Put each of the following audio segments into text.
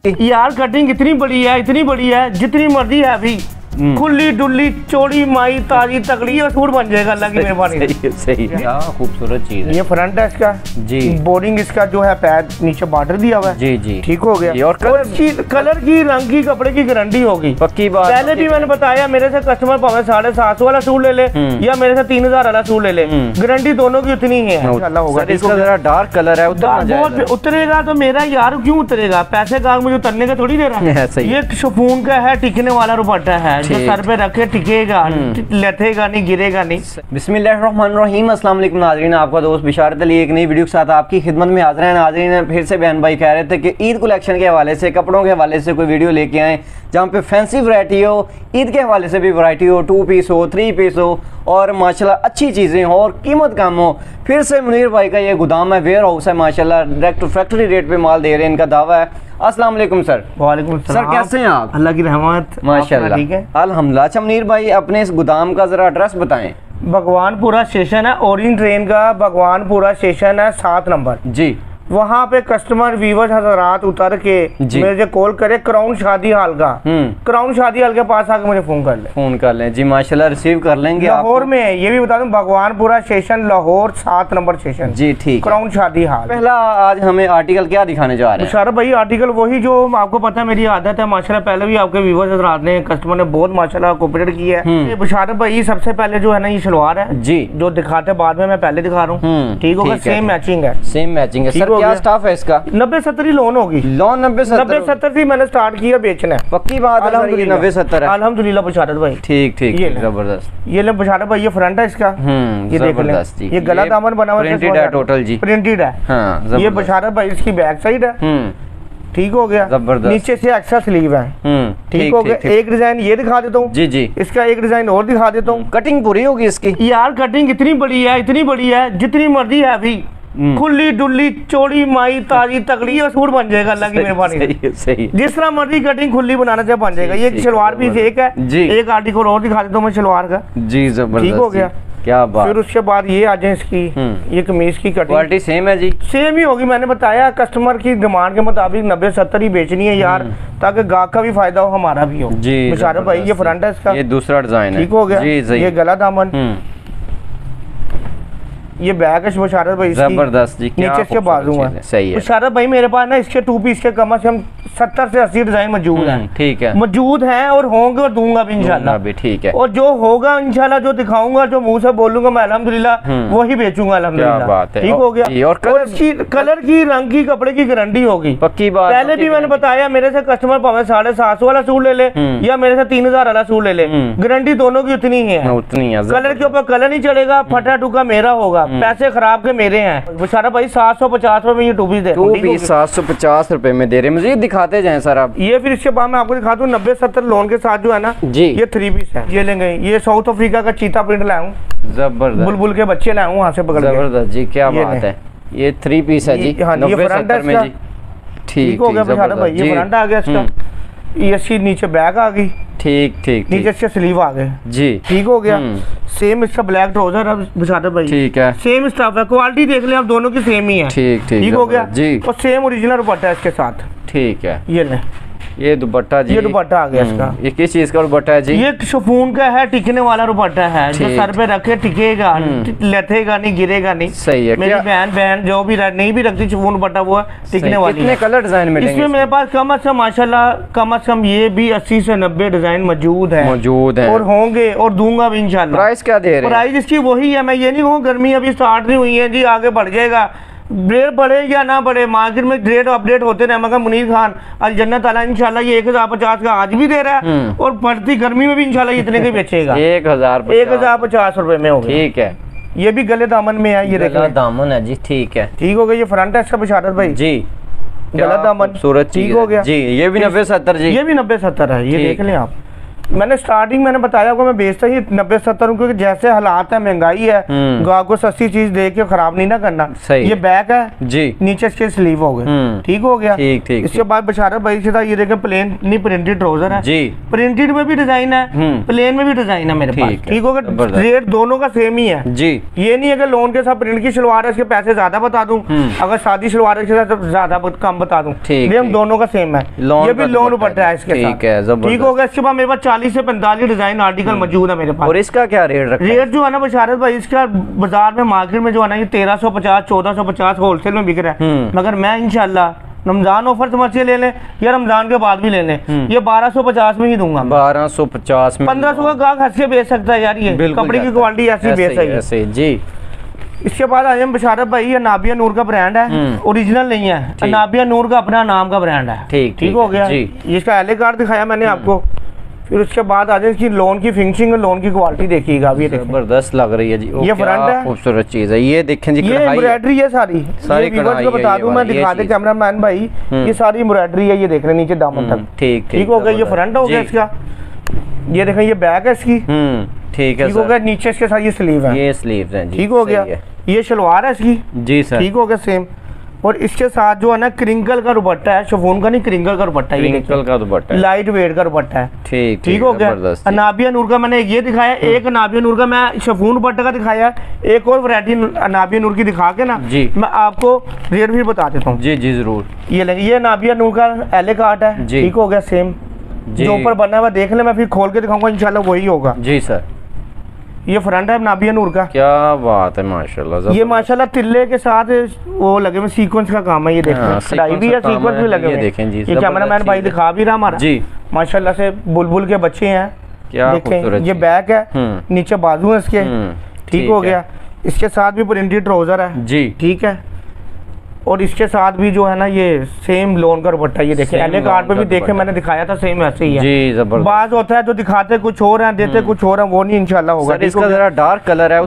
यार कटिंग इतनी बड़ी है जितनी मर्जी है अभी खुली डुल्ली चौड़ी माई ताजी तकड़ी और सूट बन जाएगा अल्लाह की मेहरबानी। सही क्या खूबसूरत चीज है। ये फ्रंट है इसका जी, बोर्डिंग इसका जो है पैर नीचे बॉर्डर दिया हुआ है जी जी, ठीक हो गया। और कलर की रंग की कपड़े की गारंटी होगी पक्की बात। पहले भी मैंने बताया मेरे से कस्टमर भावे 750 वाला सूट ले ले या मेरे से 3000 वाला सूट ले ले, गारंटी दोनों की उतनी ही है इंशाल्लाह होगा। इसका जरा डार्क कलर है बहुत उतरेगा तो मेरा यार क्यों उतरेगा, पैसे का मुझे उतरने का थोड़ी दे रहा है। ये शिफॉन का है टिकने वाला दुपट्टा है जो सर पे रखे टिकेगा लथेगा नहीं गिरेगा नहीं। बिस्मिल्लाहिर्रहमानिर्रहीम। अस्सलाम वालेकुम नाज़रीन, आपका दोस्त बिशारत अली एक नई वीडियो के साथ आपकी खिदमत में हाजिर है। नाज़रीन फिर से बहन भाई कह रहे थे कि ईद कलेक्शन के हवाले से कपड़ों के हवाले से कोई वीडियो लेके आए जहाँ पे फैंसी वैरायटी हो, ईद के हवाले से भी वैरायटी हो, 2 पीस हो 3 पीस हो और माशाल्लाह अच्छी चीज़ें हो और कीमत कम हो। फिर से मुनीर भाई का ये गोदाम है, वेयर हाउस है माशाल्लाह, डायरेक्ट फैक्ट्री रेट पे माल दे रहे हैं, इनका दावा है। अस्सलाम वालेकुम सर। वालेकुम सलाम। सर कैसे हैं आप? अल्लाह की रहमत माशाल्लाह ठीक है अल्हम्दुलिल्लाह। अच्छा मुनीर भाई अपने इस गोदाम का जरा एड्रेस बताएं। भगवानपुरा स्टेशन है, ओरिएंट ट्रेन का भगवानपुरा स्टेशन है 7 नंबर जी। वहाँ पे कस्टमर व्यूवर्स हजरात उतर के मुझे कॉल करे, क्राउन शादी हाल का क्राउन शादी हाल के पास आके मुझे फोन कर लें जी माशाल्लाह रिसीव कर लेंगे। लाहौर में है, ये भी बता दूं Bhagwanpura station Lahore 7 number station जी ठीक। क्राउन शादी हाल। पहला आज हमें आर्टिकल क्या दिखाने जा रहे हैं? मुशर्रफ भाई आर्टिकल वही जो आपको पता है मेरी आदत है माशाल्लाह, पहले भी आपके व्यूवर्स हजरात ने कस्टमर ने बहुत माशाल्लाह कोऑपरेट किया है। मुशर्रफ भाई सबसे पहले जो है ना ये शलवार है जी, जो दिखाते बाद में मैं पहले दिखा रहा हूँ ठीक होगा। सेम मैचिंग है, सेम मैचिंग है। सर क्या स्टाफ है इसका? 90-70 लोन होगी। लोन 90-70 से मैंने स्टार्ट किया बेचना है। पक्की बात है 90-70 है अल्हम्दुलिल्लाह बुशारत भाई। ठीक ठीक जबरदस्त। ये ले बुशारत भाई, ये फ्रंट है इसका, ये देख लें, ये गला दामन बना हुआ है, प्रिंटेड है टोटल जी, प्रिंटेड है। हाँ, ये बुशारत भाई इसकी बैक साइड है ठीक हो गया, जबरदस्त। नीचे से एक्स्ट्रा स्लीव है ठीक हो गया। एक डिजाइन ये दिखा देता हूँ जी जी, इसका एक डिजाइन और दिखा देता हूँ। कटिंग पूरी होगी इसकी यार, कटिंग इतनी बड़ी है जितनी मर्जी है अभी खुली डुल्ली चौड़ी माई ताजी तकड़ी और सूट बन जाएगा अल्लाह की मेहरबानी। सही जिस तरह मर्जी कटिंग खुली बनाना चाहे बन जाएगा। ये शलवार पीस एक है जी, एक आर्टिकल और दिखा देता हूँ मैं शलवार का जी, जबरदस्त ठीक हो गया। क्या बात। फिर उसके बाद ये आ जाए इसकी ये कमीज की कटिंग क्वालिटी सेम है जी, सेम ही होगी। मैंने बताया कस्टमर की डिमांड के मुताबिक 90-70 ही बेचनी है यार, ताकि गाहक का भी फायदा हो हमारा भी हो जी। मुशर्रफ भाई ये फ्रंट है इसका, ये दूसरा डिजाइन है ठीक हो गया। ये गला दामन, ये बैक है मुशर्रफ भाई, जबरदस्त जी। नीचे इसके बाजू है सही है मुशर्रफ भाई। मेरे पास ना इसके 2 पीस के कम से कम 70 से 80 डिजाइन मौजूद हैं ठीक है, मौजूद हैं और होंगे और दूंगा भी इंशाल्लाह भी ठीक है। और जो होगा इंशाल्लाह, जो दिखाऊंगा, जो मुंह से बोलूंगा मैं अल्हम्दुलिल्लाह वही बेचूंगा अल्हम्दुलिल्लाह ठीक हो गया। और कलर की रंग की कपड़े की गारंटी होगी पक्की बात। पहले भी मैंने बताया मेरे से कस्टमर भावे 750 वाला सूट ले ले या मेरे से 3000 वाला सूट ले ले, गारंटी दोनों की उतनी ही है। कलर के ऊपर कलर नहीं चढ़ेगा, फटा टुका मेरा होगा, पैसे खराब के मेरे हैं। मुशर्रफ भाई 750 रुपए में ये 2 पीस दे, 2 पीस 750 रुपए में दे रहे हैं। मुझे दिखाते जाएं सर आप। ये फिर इसके बाद मैं आपको दिखा दूं 90-70 लोन के साथ जो है ना जी, ये 3 पीस है। ये लेंगे, ये साउथ अफ्रीका का चीता प्रिंट लाया हूँ, जबरदस्त बुलबुल के बच्चे लाया हूँ वहाँ से पकड़ के, जबरदस्त जी क्या बात है। ये 3 पीस है जी, 90-70 में जी ठीक हो गया मुशर्रफ भाई। ये फ्रंट आ गया इसका, ये इसकी नीचे बैक आ गई ठीक ठीक, नीचे इसके स्लीव आ गए जी ठीक हो गया। सेम इसका ब्लैक ट्राउजर है मुशर्रफ भाई ठीक है, सेम स्टफ है, क्वालिटी देख लें आप दोनों की सेम ही है ठीक ठीक हो गया जी। और सेम ओरिजिनल दुपट्टा है इसके साथ ठीक है। ये ले ये दुपट्टा जी, ये दुपट्टा आ गया इसका। ये किस चीज का दुपट्टा है जी? ये शिफॉन का है, टिकने वाला दुपट्टा है जो सर पे रखे टिकेगा लथेगा नहीं गिरेगा नहीं सही है। मेरी बहन जो भी नहीं भी रखती शिफॉन दुपट्टा वो टिकने वाली। कितने कलर डिजाइन मिलेंगे इसमें? मेरे पास कम से कम माशाल्लाह कम से कम ये भी 80 से 90 डिजाइन मौजूद है और होंगे और दूंगा भी इंशाल्लाह। प्राइस क्या दे रहे हैं? प्राइस इसकी वही है, मैं ये नहीं कहूँ गर्मी अभी स्टार्ट नहीं हुई है जी, आगे बढ़ जाएगा। रेट बढ़े या ना बढ़े, मार्केट में रेट अपडेट होते रहे, मगर मुनीर खान अल जन्नत आला इंशाल्लाह ये 1050 का आज भी दे रहा है और बढ़ती गर्मी में भी इंशाल्लाह इतने के बेचेगा 1050 रुपए में होगा ठीक है। ये भी गले दामन में है, ये गला दामन है जी ठीक है ठीक हो गया। ये फ्रंट है इसका मुशर्रफ भाई जी, गला दामन सूरत ठीक हो गया जी। ये भी 90-70 जी, ये भी 90-70 है, ये देख लें आप। मैंने स्टार्टिंग मैंने बताया आपको मैं बेचता ही 90-70 क्योंकि जैसे हालात है, महंगाई है, गाँव को सस्ती चीज दे के खराब नहीं ना करना। ये बैक है जी, नीचे इसके स्लीव हो गए, ठीक हो गया। इसके बाद बशारत भाई से था, ये देखे प्लेन नहीं प्रिंटेड ट्राउजर है जी, प्रिंटेड में भी डिजाइन है, प्लेन में भी डिजाइन है मेरे पास, ठीक हो गया। रेट दोनों का सेम ही है जी, ये नहीं है कि लोन के साथ प्रिंट की शलवार है इसके पैसे ज्यादा बता दूं, अगर सादी शलवार है इसके साथ ज्यादा कम बता दूं, ये हम दोनों का सेम है। ये भी लोन दुपट्टा है इसके साथ, ठीक हो गया। इसके बाद मेरे पास 40 से 45 डिजाइन आर्टिकल मौजूद है मेरे पास। और इसका क्या रेट रखा है? रेट जो है ना बशारत भाई, इसका बाजार में मार्केट में जो है ना ये 1350 1450 होलसेल में बिक रहा है, मगर मैं इंशाल्लाह रमजान ऑफर समझ के ले लें या रमजान के बाद भी ले लें, ये 1250 में ही दूंगा। 1250 में 1500 का गाहक हंस के बेच सकता है यार, ये कपड़े की क्वालिटी ऐसी बेच है जी। इसके बाद आज हम बशारत भाई, ये नाबिया नूर का ब्रांड है, ओरिजिनल नहीं है, नाबिया नूर का अपना नाम का ब्रांड है, ठीक हो गया। इसका एले कार्ड दिखाया मैंने आपको। फिर उसके बाद आ जाए इसकी लोन की फिनिशिंग और लोन की क्वालिटी देखिएगा, अभी जबरदस्त लग रही है जी। ये फ्रंट है, खूबसूरत चीज है, ये देखें जी, ये एम्ब्रॉयडरी है सारी को बता दूं मैं, दिखा दे कैमरामैन भाई, ये सारी एम्ब्रॉयडरी है, ये देख रहे नीचे दामन तक, ठीक हो गया। ये फ्रंट हो गया इसका, ये देखें ये बैक है इसकी, ठीक है, ठीक हो गया। नीचे इसके साथ ये स्लीव है, ये स्लीव है, ठीक हो गया। ये शलवार है इसकी जी सर, ठीक हो गया सेम। और इसके साथ जो है ना क्रिंकल का दुपट्टा है, शिफॉन का नहीं क्रिंकल का दुपट्टा, क्रिंकल का दुपट्टा, लाइट वेट का दुपट्टा है, ठीक हो गया। अनाबिया नूर का मैंने ये दिखाया, एक अनाबिया नूर का मैं शिफॉन दुपट्टा का दिखाया, एक और वैरायटी अनाबिया नूर की दिखा के ना जी मैं आपको रेट भी बता देता हूँ जी जी जरूर। ये लेंगे, ये अनाबिया नूर का एले कार्ट है, ठीक हो गया सेम, जो ऊपर बना हुआ देख ले, मैं फिर खोल के दिखाऊंगा इंशाल्लाह वही होगा जी सर। ये फ्रंट है नाबिया नूर का, क्या बात है माशाल्लाह। ये माशाल्लाह तिल्ले के साथ वो लगे हुए सीक्वेंस का काम है, ये देखें कढ़ाई भी है, सीक्वेंस भी लगे हुए, देखें जी। ये कैमरामैन भाई दिखा भी रहा हमारा जी, माशाल्लाह से बुलबुल के बच्चे हैं, देखें। ये बैक है, नीचे बाजू है इसके, ठीक हो गया। इसके साथ भी प्रिंटेड ट्राउजर है जी, ठीक है। और इसके साथ भी जो है ना ये सेम लोन का दुपट्टा, ये देखे एले कार्ड पे भी देखे मैंने दिखाया था, सेम ऐसे ही है जी, जबरदस्त। बात होता है जो दिखाते कुछ और हैं, देते कुछ और हैं, वो नहीं इंशाल्लाह होगा। इसका जरा डार्क कलर है,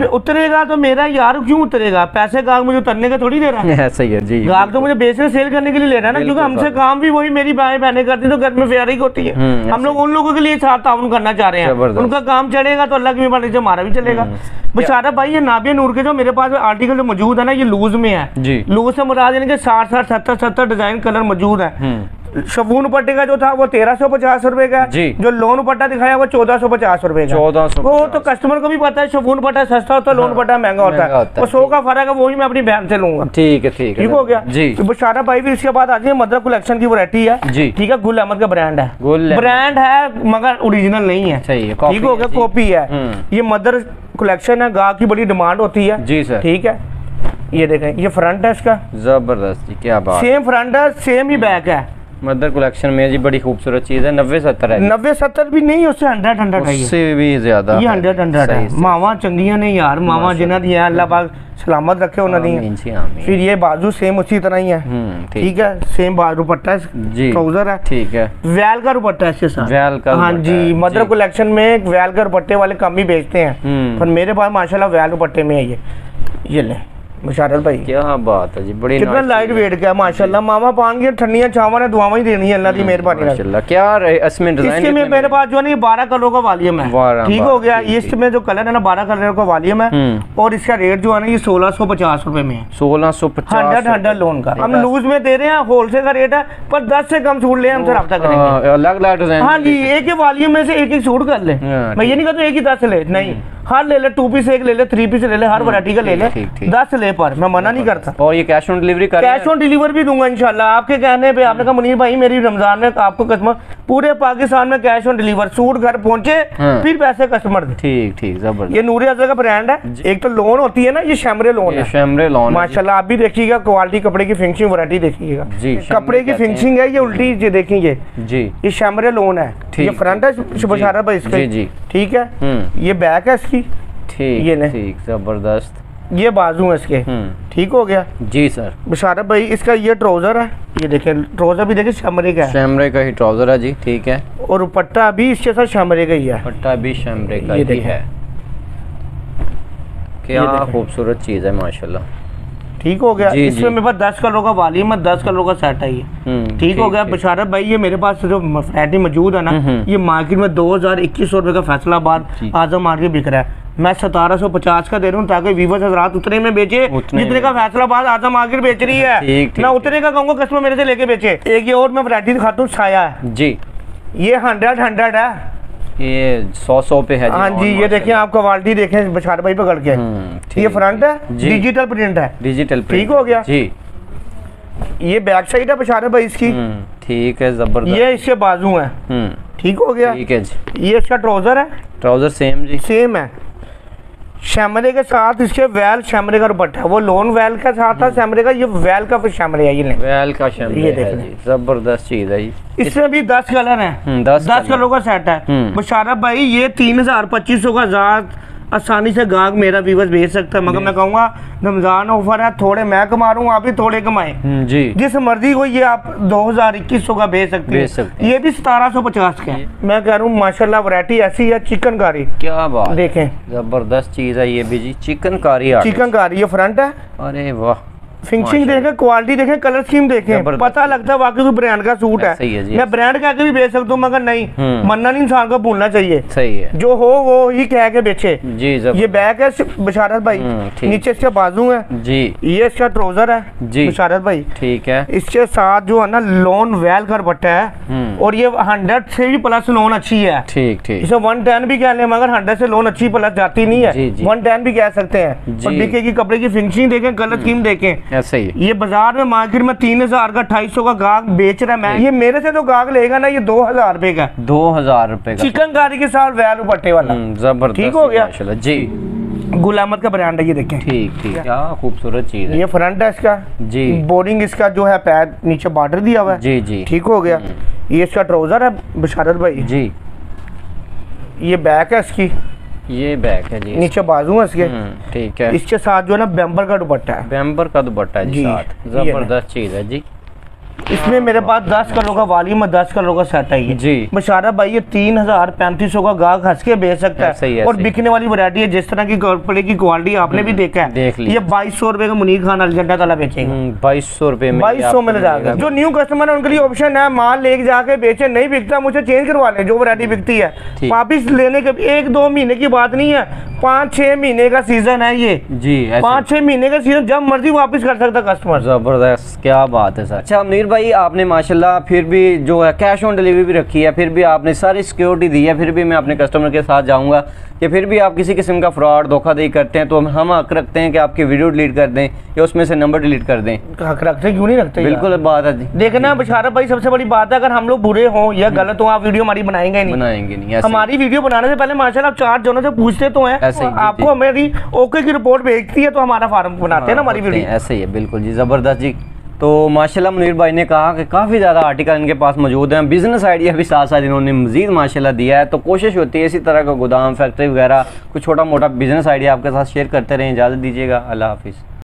उतरेगा तो मेरा यार क्यों उतरेगा, पैसे गाहक मुझे उतरने का थोड़ी दे रहा है, सही है जी। गाहक तो मुझे बेचने सेल करने के लिए ले रहा है ना, क्योंकि हमसे काम भी वही मेरी भाई बहनें करती तो घर में फेयरिंग होती है, हम लोग उन लोगों के लिए साथ ताउन करना चाह रहे हैं, उनका काम चलेगा तो अल्लाह की मेहरबानी से हमारा भी चलेगा। बशारत भाई ये नाबिया नूर के जो मेरे पास आर्टिकल जो मौजूद है ना, ये लूज में है जी, लूज से मुराद यानी कि 60 70 डिजाइन कलर मौजूद है। शफून दुपट्टे का जो था वो 1350 रुपए का जी, जो लोन दुपट्टा दिखाया वो 1450 रुपए का। 1400 वो तो कस्टमर को भी पता है शफून दुपट्टा सस्ता होता है, लोन दुपट्टा महंगा होता है, वो 100 का फर्क है, वही मैं अपनी बहन से लूंगा, ठीक है ठीक हो गया जी। तो बशारत भाई भी इसके बाद आ जाए, मदर कलेक्शन की वैरायटी है जी, ठीक है। गुल अहमद का ब्रांड है, ब्रांड है मगर ओरिजिनल नहीं है, ठीक हो गया, कॉपी है। ये मदर कलेक्शन है, गाहक की बड़ी डिमांड होती है जी सर, ठीक है। ये देखें ये फ्रंट है इसका, जबरदस्त जी, क्या बात, सेम फ्रंट है सेम ही बैक है। मदर कलेक्शन में जी बड़ी खूबसूरत चीज है, 90-70 है, 90-70 भी नहीं, उससे 100 है, उससे भी ज्यादा, ये 100 है। मावा चंगियां ने यार, मावा जिन्हें दिया अल्लाह पाक सलामत रखे उन्हें। फिर ये बाजू सेम उसी तरह ही है, ठीक है, सेम दुपट्टा ट्राउजर है, ठीक है। वैल का दुपट्टा है इसके साथ, वैल का, हाँ जी। मदर कलेक्शन में वैल का दुपट्टे वाले कम ही बेचते हैं, पर मेरे पास माशाल्लाह वैल दुपट्टे में है ये ले बशारत भाई, क्या बात है जी, बड़ी कितना लाइट वेट का माशाल्लाह। मामा पान की ठंडियां छावा ने दुआएं ही देनी है अल्लाह की मेहरबानी माशाल्लाह। क्या इसमें डिजाइन, इसके में मेरे पास जो है 12 कलरों का वॉल्यूम है, ठीक हो गया। इसमें जो कलर है ना 12 कलर का वॉल्यूम है, और इसका रेट जो है ना ये 1650 रुपए में है, 1650 100 लोन का। हम लूज में दे रहे हैं, होलसेल का रेट है, पर 10 से कम सूट ले हमसे रब्ता करेंगे, अलग अलग डिजाइन, हाँ जी। एक ही वॉल्यूम में से एक सूट कर ले, मैं ये नहीं कहता एक ही 10 ले, नहीं, हर ले ले, 2 पीस एक ले ले, 3 पीस ले ले, हर वैरायटी का ले ले, 10 ले, पर मैं मना नहीं करता। और ये cash on delivery, cash on deliver भी दूंगा इंशाल्लाह, आपके कहने पे। आपने कहा मुनीर भाई मेरी रमजान में आपको कस्टमर पूरे पाकिस्तान में कैश ऑन डिलीवर, सूट घर पहुंचे फिर पैसे कस्टमर दे, ठीक ठीक, जबरदस्त। ये नूरी अजहर का ब्रांड है। एक तो लोन होती है ना, ये शैमरे लोन है, शैमरे लोन माशाल्लाह। आप भी देखिएगा क्वालिटी, कपड़े की फिनिशिंग वैरायटी देखिएगा जी, कपड़े की फिनिशिंग है, ये उल्टी ये देखेंगे जी, ये शैमरे लोन है। ये फ्रंट है बशारत भाई इसका जी, ठीक है। ये बैक है इसकी, ठीक, ये ठीक, जबरदस्त। ये बाजू है इसके, ठीक हो गया जी सर। बशारत भाई इसका ये ट्राउजर है, ये देखें ट्राउजर भी देखें शैमरे का है, शैमरे का ही ट्राउजर है जी, ठीक है। और दुपट्टा भी इसके साथ शैमरे का ही है, दुपट्टा भी शैमरे का ही है। क्या खूबसूरत चीज है माशाल्लाह, ठीक हो गया। इसमें मेरे पास 10 कलरों का वॉल्यूम है, 10 कलरों का सेट है ये। ठीक हो गया बशारत भाई। ये मेरे पास जो वैरायटी मौजूद है ना, ये मार्केट में 2000-2100 रुपए का फैसलाबाद आजम मार्केट बिक रहा है। मैं 1750 का दे रहा हूँ ताकि व्यूअर्स हज़रात उतने में बेचे जितने का फैसलाबाद आजम मार्केट बेच रही है। मैं उतने का कहूँगा कस्टमर मेरे से लेके बेचे। एक ये और मैं वैरायटी दिखाता हूँ, साया है जी, ये 100 है, ये 100 पे है। हाँ जी, ये देखें आप क्वालिटी देखें बशारत भाई पकड़ के। ये फ्रंट है, डिजिटल प्रिंट है, डिजिटल प्रिंट। ठीक हो गया जी। ये बैक साइड है बशारत भाई इसकी, ठीक है, जबरदस्त। ये इसके बाजू है, ठीक हो गया, ठीक है जी। ये इसका ट्राउजर है, ट्राउजर सेम जी, सेम है। शैमरे के साथ इसके वैल शैमरे का दुपट्टा है, वो लोन वैल का साथ था शैमरे का, ये वैल का फिर शैमरे है। ये वैल का शैमरे है जी, जबरदस्त चीज है। इसमें भी 10 कलर हैं, 10 कलरों का सेट है बशारत भाई। ये 3000-2500 का ज़ात आसानी से गाहक मेरा व्यूअर्स भेज सकता है, मगर मैं कहूँगा रमजान ऑफर है, थोड़े मैं कमा रहा हूँ, आप भी थोड़े कमाएं जी। जिस मर्जी को ये आप 2000-2100 का भेज सकते हैं। ये भी 1750 का है। मैं कह रहा हूँ माशाल्लाह वैरायटी ऐसी है। चिकनकारी, क्या बात, देखें जबरदस्त चीज है ये भी जी। चिकनकारी, चिकनकारी ये फ्रंट है। अरे वाह, फिनिशिंग देखें, क्वालिटी देखें, कलर स्कीम देखें, पता लगता है वाकई कोई ब्रांड का सूट है। मैं ब्रांड कह के भी बेच सकता हूँ, मगर नहीं, मन्ना नहीं इंसान को भूलना चाहिए। सही है, जो हो वो ही कह के बेचे जी। ये बैक है बशारत भाई, नीचे इसके बाजू है जी, ये इसका ट्राउजर है जी बशारत भाई, ठीक है। इसके साथ जो है ना लोन वैल का दुपट्टा है, और ये 100 से भी प्लस लोन अच्छी है, ठीक ठीक। इसे 110 भी कह ले, मगर 100 से लोन अच्छी प्लस जाती नहीं है, 110 भी कह सकते हैं। और बीके की कपड़े की फिनिशिंग देखें, कलर स्कीम देखें, सही है। ये बाजार में मार्केट में 3000 का 2800 का गाहक बेच रहा है। मैं ये मेरे से तो गाहक लेगा ना, ये 2000 रुपए का, 2000 रुपए का चिकनकारी के साथ वैल दुपट्टे वाला, जबरदस्त, ठीक हो गया जी। गुलामत का ब्रांड है ये, देखें, ठीक ठीक, क्या खूबसूरत चीज है। ये फ्रंट है इसका जी, बोर्डिंग इसका जो है पैर नीचे बॉर्डर दिया हुआ है जी जी, ठीक हो गया। ये इसका ट्राउजर है बशारत भाई जी। ये बैक है इसकी, ये बैक है जी, नीचे बाजू है इसके, ठीक है। इसके साथ जो है ना बेम्बर का दुपट्टा है, बेम्बर का दुपट्टा है जी, साथ जबरदस्त चीज है जी। इसमें मेरे पास 10 कलरों का वॉल्यूम है, 10 कलरों का सेट है ये जी बशारत भाई। ये 3000-3500 का गाहक हंस के बेच सकता है, और बिकने वाली वैरायटी है। जिस तरह की कपड़े की क्वालिटी आपने भी देखा है, देख ये 2200 रुपए का मुनीर खान अलजंडा ताला बेचेगा, 2200 रुपए में, 2200 में जाएगा। जो न्यू कस्टमर है उनके लिए ऑप्शन है, माल लेके जाके बेचे, नहीं बिकता मुझे चेंज करवा ले, जो वैरायटी बिकती है वापिस लेने के 1-2 महीने की बात नहीं है, 5-6 महीने का सीजन है ये जी, 5-6 महीने का सीजन, जब मर्जी वापस कर सकता कस्टमर। जबरदस्त, क्या बात है सर। अच्छा मुनीर भाई, आपने माशाल्लाह फिर भी जो है कैश ऑन डिलीवरी भी रखी है, फिर भी आपने सारी सिक्योरिटी दी है, फिर भी मैं अपने कस्टमर के साथ जाऊंगा कि फिर भी आप किसी किस्म का फ्रॉड धोखाधड़ी करते हैं तो हम हक रखते हैं कि आपकी वीडियो डिलीट कर दें या उसमें से नंबर डिलीट कर दें। हक रखते क्यों नहीं रखते, बिल्कुल बात है जी। देखना बशारत भाई, सबसे बड़ी बात है, अगर हम लोग बुरे हों या गलत हो, आप वीडियो हमारी बनाएंगे नहीं। हमारी वीडियो बनाने से पहले माशाल्लाह आप 4 जनों से पूछते तो हैं, आपको हमारी ओके की रिपोर्ट भेजती है तो हमारा फार्म बनाते हैं ना हमारी वीडियो, ऐसे ही है। बिल्कुल जी, जबरदस्त जी। तो माशाल्लाह मुनीर भाई ने कहा कि काफ़ी ज़्यादा आर्टिकल इनके पास मौजूद हैं, बिजनेस आइडिया भी साथ साथ इन्होंने मज़ीद माशाल्लाह दिया है। तो कोशिश होती है इसी तरह का गोदाम फैक्ट्री वगैरह कुछ छोटा मोटा बिजनेस आइडिया आपके साथ शेयर करते रहें। इजाज़त दीजिएगा, अल्लाह हाफिज़।